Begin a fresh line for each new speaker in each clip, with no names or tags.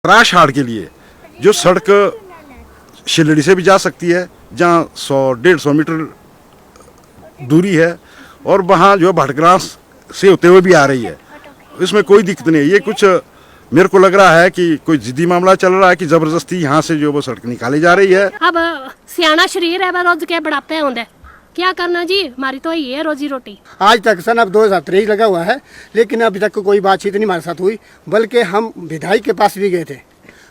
त्रासहाड़ के लिए जो सड़क शिलड़ी से भी जा सकती है, जहाँ 100-150 मीटर दूरी है, और वहाँ जो भटग्राम से होते हुए भी आ रही है, इसमें कोई दिक्कत नहीं है। ये कुछ मेरे को लग रहा है कि कोई जिद्दी मामला चल रहा है कि जबरदस्ती यहाँ से जो वो सड़क निकाली जा रही है।
अब सियाना शरीर है, रोज के बढ़ापे होंगे, क्या करना जी, हमारी तो यही है रोजी रोटी।
आज तक सन अब 2023 लगा हुआ है, लेकिन अभी तक कोई बातचीत नहीं हमारे साथ हुई। बल्कि हम विधायक के पास भी गए थे,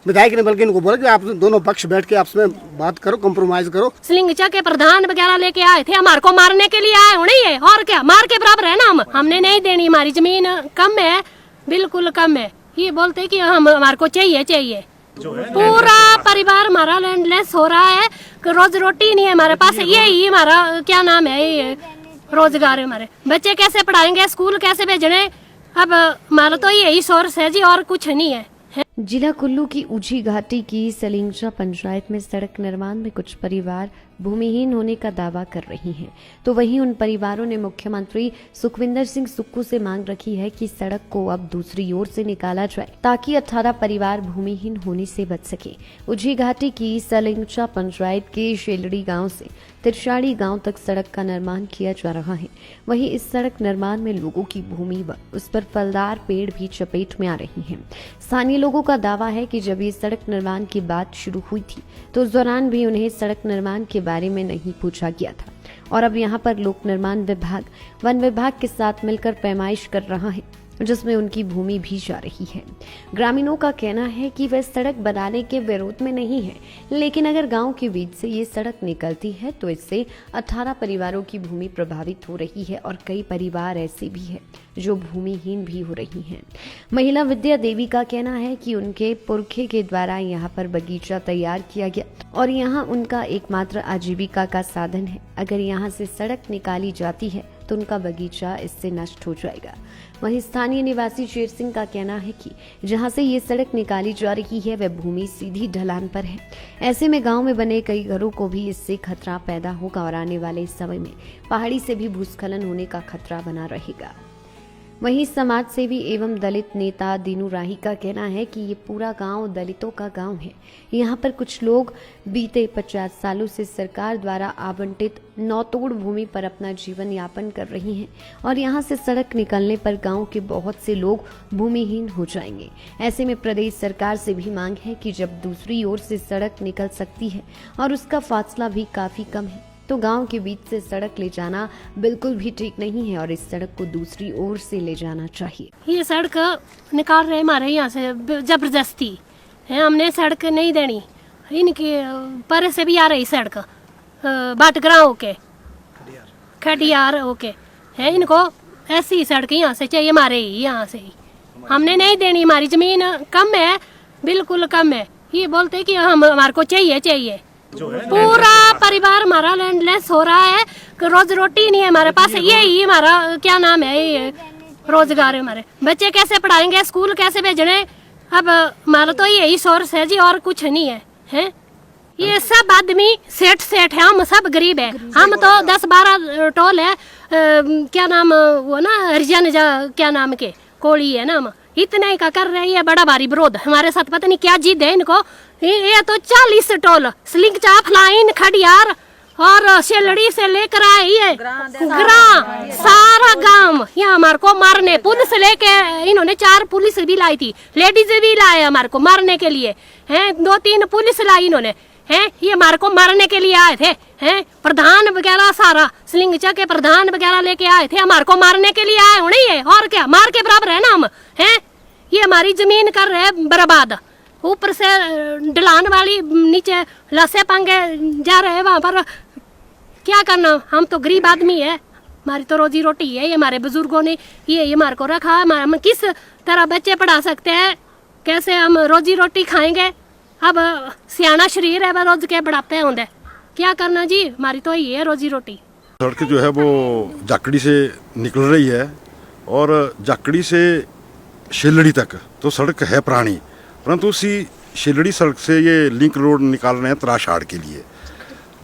विधायक ने बल्कि इनको बोला कि आप दोनों पक्ष बैठ के आपस में बात करो, कॉम्प्रोमाइज करो।
सिलिंगचा के प्रधान वगैरह लेके आए थे, हमारे को मारने के लिए आए होने है, और क्या मार के बराबर है ना। हमने नहीं देनी, हमारी जमीन कम है, बिल्कुल कम है। ये बोलते कि हम हमारे को चाहिए। पूरा परिवार हमारा लैंडलेस हो रहा है, रोज रोटी नहीं है हमारे पास। यही हमारा क्या नाम है, ये रोजगार है। हमारे बच्चे कैसे पढ़ाएंगे, स्कूल कैसे भेजने, अब हमारा तो यही सोर्स है जी, और कुछ नहीं है।
जिला कुल्लू की ऊंची घाटी की सलिंगचा पंचायत में सड़क निर्माण में कुछ परिवार भूमिहीन होने का दावा कर रही हैं, तो वहीं उन परिवारों ने मुख्यमंत्री सुखविंदर सिंह सुक्खू से मांग रखी है कि सड़क को अब दूसरी ओर से निकाला जाए ताकि 18 परिवार भूमिहीन होने से बच सके। ऊंची घाटी की सलिंगचा पंचायत के शेलड़ी गांव से तिरशाड़ी गांव तक सड़क का निर्माण किया जा रहा है। वहीं इस सड़क निर्माण में लोगों की भूमि व उस पर फलदार पेड़ भी चपेट में आ रही हैं। स्थानीय लोगों का दावा है कि जब ये सड़क निर्माण की बात शुरू हुई थी तो उस दौरान भी उन्हें सड़क निर्माण के बारे में नहीं पूछा गया था, और अब यहाँ पर लोक निर्माण विभाग वन विभाग के साथ मिलकर पैमाइश कर रहा है, जिसमें उनकी भूमि भी जा रही है। ग्रामीणों का कहना है कि वह सड़क बनाने के विरोध में नहीं है, लेकिन अगर गांव के बीच से ये सड़क निकलती है तो इससे 18 परिवारों की भूमि प्रभावित हो रही है, और कई परिवार ऐसे भी हैं जो भूमिहीन भी हो रही हैं। महिला विद्या देवी का कहना है कि उनके पुरखे के द्वारा यहाँ पर बगीचा तैयार किया गया और यहाँ उनका एकमात्र आजीविका का साधन है। अगर यहाँ से सड़क निकाली जाती है तो उनका बगीचा इससे नष्ट हो जाएगा। वहीं स्थानीय निवासी शेर सिंह का कहना है कि जहां से ये सड़क निकाली जा रही है वह भूमि सीधी ढलान पर है। ऐसे में गांव में बने कई घरों को भी इससे खतरा पैदा होगा और आने वाले समय में पहाड़ी से भी भूस्खलन होने का खतरा बना रहेगा। वहीं समाज सेवी एवं दलित नेता दीनू राही का कहना है कि ये पूरा गांव दलितों का गांव है। यहाँ पर कुछ लोग बीते 50 सालों से सरकार द्वारा आवंटित नौतोड़ भूमि पर अपना जीवन यापन कर रही हैं, और यहाँ से सड़क निकलने पर गांव के बहुत से लोग भूमिहीन हो जाएंगे। ऐसे में प्रदेश सरकार से भी मांग है कि जब दूसरी ओर से सड़क निकल सकती है और उसका फासला भी काफी कम है तो गांव के बीच से सड़क ले जाना बिल्कुल भी ठीक नहीं है और इस सड़क को दूसरी ओर से ले जाना चाहिए।
ये सड़क निकाल रहे हमारे यहाँ से जबरदस्ती है, हमने सड़क नहीं देनी। इनके पर से भी आ रही सड़क बाटग्रा होके खटियार होके है, इनको ऐसी सड़क यहाँ से चाहिए, हमारे यहाँ से ही हमने नहीं देनी। हमारी जमीन कम है, बिल्कुल कम है। ये बोलते कि हम हमारे को चाहिए। पूरा परिवार हमारा लैंडलेस हो रहा है, रोज रोटी नहीं है हमारे पास। यही हमारा क्या नाम है, ये रोजगार है। हमारे बच्चे कैसे पढ़ाएंगे, स्कूल कैसे भेजने, अब हमारा तो यही सोर्स है जी, और कुछ नहीं है। ये सब आदमी सेठ है, हम सब गरीब है। हम तो 10-12 टोल है, क्या नाम वो ना हरिजन क्या नाम के कोड़ी है ना, हम इतने ही का कर रहे हैं। बड़ा भारी विरोध हमारे साथ, पता नहीं क्या जिद है इनको। ये तो 40 टोल सलिंगचा फ्लाइन खड़ियार और शेलड़ी से लेकर आए ये ग्रां सारा गांव यहाँ हमारे को मारने। पुलिस लेके इन्होंने 4 पुलिस भी लाई थी, लेडीज भी लाए हमारे को मारने के लिए हैं। 2-3 पुलिस लाई इन्होंने हैं, ये हमारे को मारने के लिए आए थे हैं। प्रधान वगैरह सारा सलिंगचा के प्रधान वगैरह लेके आए थे, हमारे को मारने के लिए आए होने है, और क्या मार के बराबर है ना हम हैं। ये हमारी जमीन कर रहे बर्बाद, ऊपर से ढलान वाली नीचे लसे पंगे जा रहे हैं। वहां पर क्या करना, हम तो गरीब आदमी है, हमारी तो रोजी रोटी है। ये हमारे बुजुर्गों ने ये हमारे को रखा, हम किस तरह बच्चे पढ़ा सकते हैं, कैसे हम रोजी रोटी खाएंगे। अब सियाना शरीर है, वह रोज के बढ़ापे होंगे, क्या करना जी, हमारी तो ये है रोजी रोटी।
सड़क जो है वो जाकड़ी से निकल रही है, और जाकड़ी से शिलड़ी तक तो सड़क है पुरानी, परंतु उसी शिलड़ी सड़क से ये लिंक रोड निकाल रहे हैं त्रासहाड़ के लिए,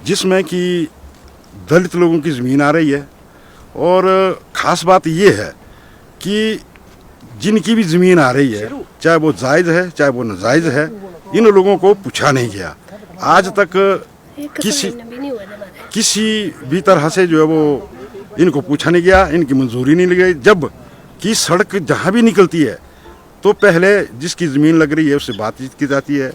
जिसमें कि दलित लोगों की ज़मीन आ रही है। और ख़ास बात ये है कि जिनकी भी ज़मीन आ रही है, चाहे वो जायज़ है चाहे वो नाजायज़ है, इन लोगों को पूछा नहीं गया आज तक। किसी भी तरह से जो है वो इनको पूछा नहीं गया, इनकी मंजूरी नहीं ली गई। जब कि सड़क जहाँ भी निकलती है तो पहले जिसकी ज़मीन लग रही है उससे बातचीत की जाती है,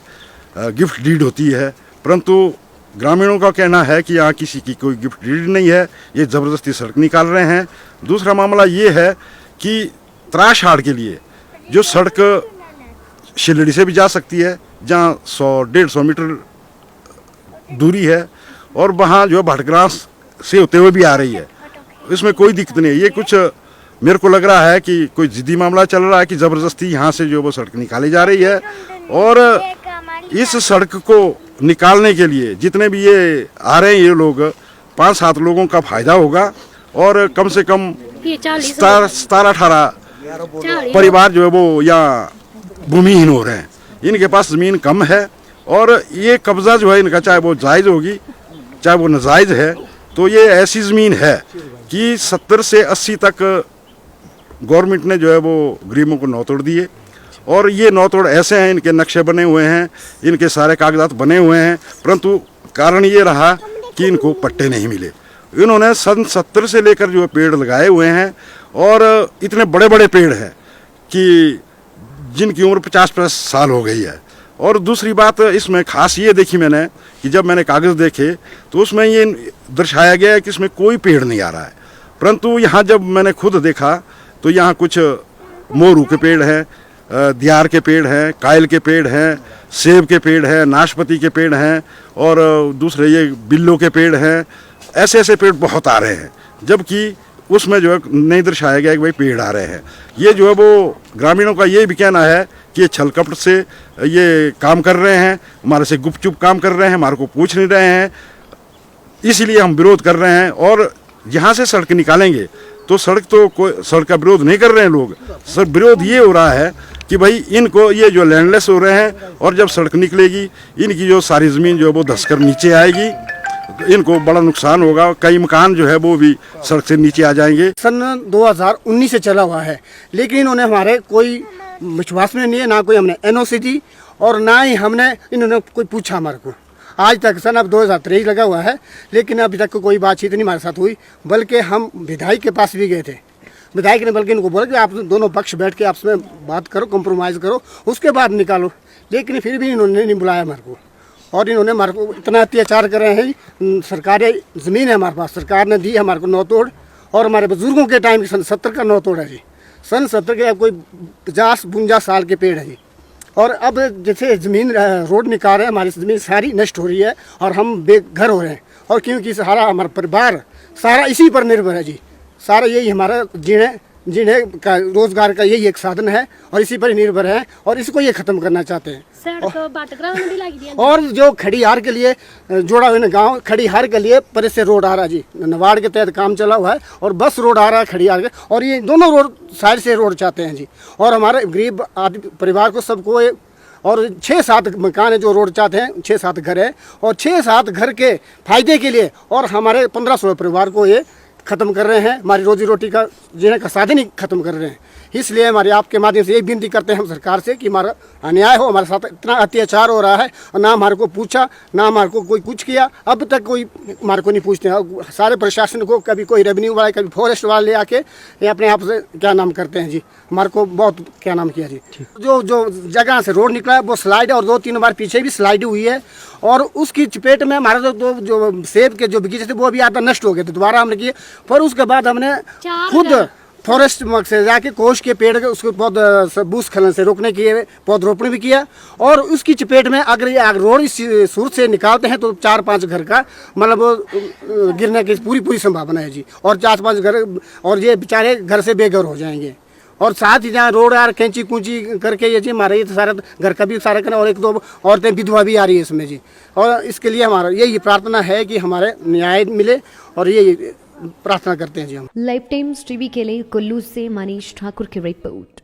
गिफ्ट डीड होती है, परंतु ग्रामीणों का कहना है कि यहाँ किसी की कोई गिफ्ट डीड नहीं है, ये ज़बरदस्ती सड़क निकाल रहे हैं। दूसरा मामला ये है कि त्राशहाड़ के लिए जो सड़क शिलड़ी से भी जा सकती है, जहाँ 100-150 मीटर दूरी है, और वहाँ जो भटग्रास से होते हुए भी आ रही है, इसमें कोई दिक्कत नहीं है। ये कुछ मेरे को लग रहा है कि कोई जिद्दी मामला चल रहा है कि ज़बरदस्ती यहाँ से जो वो सड़क निकाली जा रही है, और इस सड़क को निकालने के लिए जितने भी ये आ रहे हैं ये लोग, 5-7 लोगों का फायदा होगा, और कम से कम 17-18 परिवार जो है वो यहाँ भूमिहीन हो रहे हैं। इनके पास ज़मीन कम है, और ये कब्ज़ा जो है इनका, चाहे वो जायज़ होगी चाहे वो नाजायज़ है, तो ये ऐसी ज़मीन है कि 70 से 80 तक गवर्नमेंट ने जो है वो गरीबों को नौतोड़ दिए, और ये नौतोड़ ऐसे हैं, इनके नक्शे बने हुए हैं, इनके सारे कागजात बने हुए हैं, परंतु कारण ये रहा कि इनको पट्टे नहीं मिले। इन्होंने सन 70 से लेकर जो पेड़ लगाए हुए हैं, और इतने बड़े बड़े पेड़ हैं कि जिनकी उम्र 50-50 साल हो गई है। और दूसरी बात इसमें खास ये देखी मैंने कि जब मैंने कागज़ देखे तो उसमें ये दर्शाया गया है कि इसमें कोई पेड़ नहीं आ रहा है, परंतु यहाँ जब मैंने खुद देखा तो यहाँ कुछ मोरू के पेड़ हैं, दियार के पेड़ हैं, कायल के पेड़ हैं, सेब के पेड़ हैं, नाशपाती के पेड़ हैं, और दूसरे ये बिल्लो के पेड़ हैं। ऐसे ऐसे पेड़ बहुत आ रहे हैं, जबकि उसमें जो है नहीं दर्शाया गया कि भाई पेड़ आ रहे हैं। ये जो है वो ग्रामीणों का ये भी कहना है कि ये छल कपट से ये काम कर रहे हैं, हमारे से गुपचुप काम कर रहे हैं, हमारे को पूछ नहीं रहे हैं, इसीलिए हम विरोध कर रहे हैं। और यहाँ से सड़क निकालेंगे तो सड़क का विरोध नहीं कर रहे हैं लोग, सब विरोध ये हो रहा है कि भाई इनको ये जो लैंडलेस हो रहे हैं, और जब सड़क निकलेगी इनकी जो सारी ज़मीन जो है वो धंसकर नीचे आएगी, इनको बड़ा नुकसान होगा। कई मकान जो है वो भी सड़क से नीचे आ जाएंगे।
सन 2019 से चला हुआ है, लेकिन इन्होंने हमारे कोई विश्वास में नहीं है, ना कोई हमने एनओसी दी, और ना ही हमने इन्होंने कोई पूछा हमारे को आज तक। सन अब 2023 लगा हुआ है, लेकिन अभी तक कोई बातचीत नहीं हमारे साथ हुई। बल्कि हम विधायक के पास भी गए थे, विधायक ने बल्कि इनको बोला कि आप दोनों पक्ष बैठ के आपस में बात करो, कंप्रोमाइज़ करो, उसके बाद निकालो, लेकिन फिर भी इन्होंने नहीं बुलाया हमारे को। और इन्होंने हमारे को इतना अत्याचार कर रहे हैं। सरकारी ज़मीन है हमारे पास, सरकार ने दी हमारे को नौतोड़, और हमारे बुजुर्गों के टाइम सन 70 का नौतोड़ है जी। सन 70 के कोई 50-52 साल के पेड़ है जी। और अब जैसे ज़मीन रोड निकाल रहे हैं, हमारी ज़मीन सारी नष्ट हो रही है, और हम बेघर हो रहे हैं। और क्योंकि सारा हमारा परिवार सारा इसी पर निर्भर है जी, सारा यही हमारा जीने का रोजगार का यही एक साधन है, और इसी पर ही निर्भर है, और इसको ये ख़त्म करना चाहते हैं। और जो खड़ीहार के लिए जोड़ा हुआ गांव, खड़ीहार के लिए परे से रोड आ रहा है जी, नवाड़ के तहत काम चला हुआ है, और बस रोड आ रहा है खड़ीहार के, और ये दोनों रोड साइड से रोड चाहते हैं जी। और हमारे गरीब आदमी परिवार को सबको और 6-7 मकान है जो रोड चाहते हैं, 6-7 घर है, और 6-7 घर के फायदे के लिए और हमारे 1500 परिवार को ये ख़त्म कर रहे हैं, हमारी रोजी रोटी का जीने का साधन ही ख़त्म कर रहे हैं। इसलिए हमारे आपके माध्यम से यही विनती करते हैं हम सरकार से कि हमारा अन्याय हो, हमारे साथ इतना अत्याचार हो रहा है, और ना हमारे को पूछा, ना हमारे को कोई कुछ किया, अब तक कोई हमारे को नहीं पूछते हैं। सारे प्रशासन को कभी कोई रेवेन्यू वाले, कभी फॉरेस्ट वाले ले आके ये अपने आप से क्या नाम करते हैं जी, हमारे को बहुत क्या नाम किया जी। जो जगह से रोड निकला है वो स्लाइड है, और 2-3 बार पीछे भी स्लाइड हुई है, और उसकी चपेट में हमारे जो सेब के जो बगीचे थे वो भी आधा नष्ट हो गए थे, दोबारा हमने किए। पर उसके बाद हमने खुद फॉरेस्ट से जाके कोष के पेड़ के उसको पौध भूस्खलन से रोकने के लिए पौधरोपण भी किया, और उसकी चपेट में अगर ये रोड इस सूरत से निकालते हैं तो 4-5 घर का मतलब गिरने की पूरी संभावना है जी, और 4-5 घर, और ये बेचारे घर से बेघर हो जाएंगे। और साथ ही जहाँ रोड यार कैंची कूची करके ये जी हमारे ये सारा घर का भी सारा करना, और 1-2 औरतें विधवा भी आ रही है इसमें जी। और इसके लिए हमारा यही प्रार्थना है कि हमारे न्याय मिले, और ये प्रार्थना करते हैं जी हम।
लाइव टाइम्स टीवी के लिए कुल्लू से मनीष ठाकुर की रिपोर्ट।